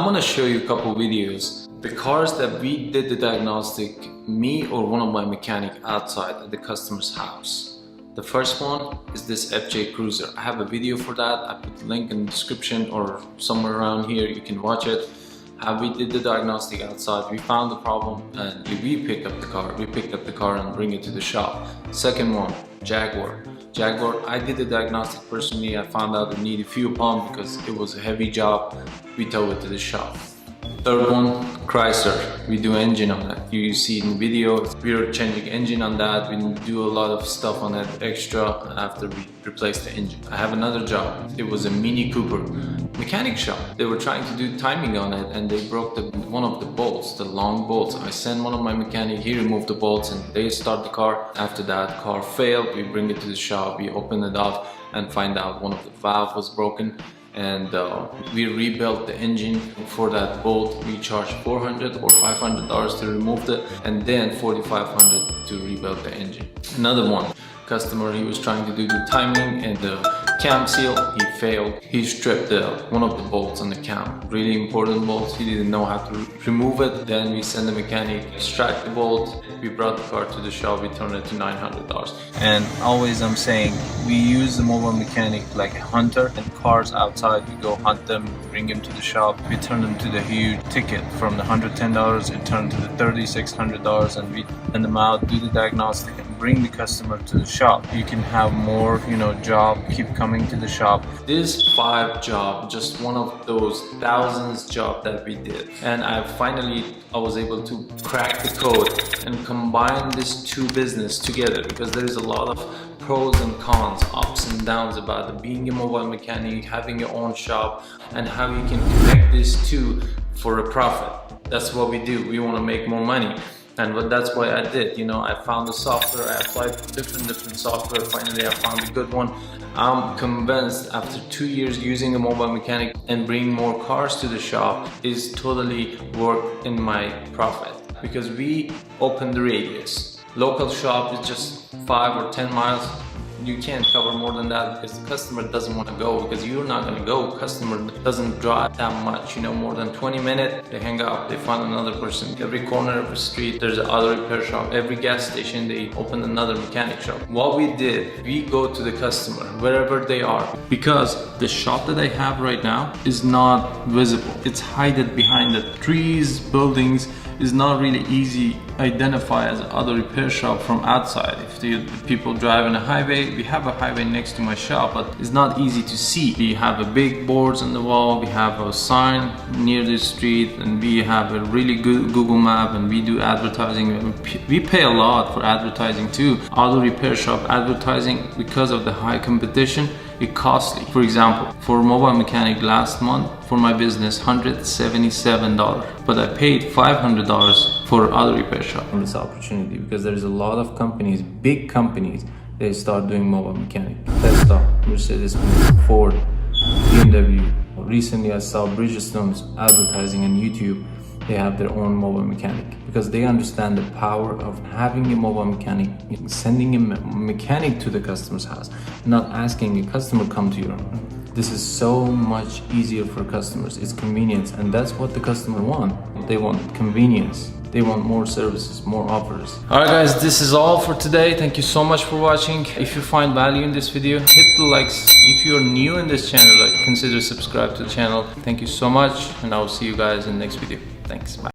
I'm gonna show you a couple videos. The cars that we did the diagnostic, me or one of my mechanic outside at the customer's house. The first one is this FJ Cruiser. I have a video for that. I put the link in the description or somewhere around here. You can watch it. How we did the diagnostic outside. We found the problem and we picked up the car. We picked up the car and bring it to the shop. Second one, Jaguar. I did the diagnostic personally. I found out it needed fuel pump because it was a heavy job. We towed it to the shop. Third one, Chrysler. We do engine on that. You see in the video, we're changing engine on that. We do a lot of stuff on that extra after we replace the engine. I have another job. It was a Mini Cooper mechanic shop. They were trying to do timing on it and they broke one of the bolts, the long bolts. I sent one of my mechanic, he removed the bolts and they start the car. After that, car failed. We bring it to the shop, we open it up and find out one of the valve was broken. And we rebuilt the engine. For that bolt we charged $400 or $500 to remove it, and then $4,500 to rebuild the engine. Another one, customer, he was trying to do the timing and the cam seal, he failed. He stripped one of the bolts on the cam, really important bolts. He didn't know how to remove it. Then we sent the mechanic, extract the bolt. We brought the car to the shop, we turned it to $900. And always I'm saying, we use the mobile mechanic like a hunter, and cars outside, we go hunt them, bring them to the shop. We turn them to the huge ticket. From the $110, it turned to the $3,600, and we send them out, do the diagnostic, and bring the customer to the shop. You can have more, job, keep coming to the shop. This 5 job, just one of those thousands job that we did. And I was able to crack the code and combine these two business together, because there is a lot of pros and cons, ups and downs about being a mobile mechanic, having your own shop, and how you can connect these two for a profit. That's what we do. We want to make more money. And that's why I did, I found the software, I applied for different software, finally I found a good one. I'm convinced after 2 years using a mobile mechanic and bringing more cars to the shop is totally worth in my profit, because we open the radius. Local shop is just 5 or 10 miles. You can't cover more than that because the customer doesn't want to go, because you're not going to go. Customer doesn't drive that much, more than 20 minutes. They hang up, they find another person. Every corner of the street, there's another repair shop. Every gas station, they open another mechanic shop. What we did, we go to the customer wherever they are, because the shop that I have right now is not visible. It's hidden behind the trees, buildings. Is not really easy identify as other repair shop from outside. If the people drive on a highway, we have a highway next to my shop, but it's not easy to see. We have a big boards on the wall, we have a sign near the street, and we have a really good Google map, and we do advertising. We pay a lot for advertising too. Auto repair shop advertising, because of the high competition, it's costly. For example, for mobile mechanic last month for my business, $177, but I paid $500 for other repair shop. On this opportunity, because there's a lot of companies, big companies, they start doing mobile mechanic. Tesla, Mercedes, Ford, BMW. Recently I saw Bridgestone's advertising on YouTube. They have their own mobile mechanic, because they understand the power of having a mobile mechanic, sending a mechanic to the customer's house, not asking a customer come to your home. This is so much easier for customers. It's convenience, and that's what the customer want. They want convenience. They want more services, more offers. Alright guys, this is all for today. Thank you so much for watching. If you find value in this video, hit the likes. If you're new in this channel, consider subscribe to the channel. Thank you so much, and I will see you guys in the next video. Thanks, bye.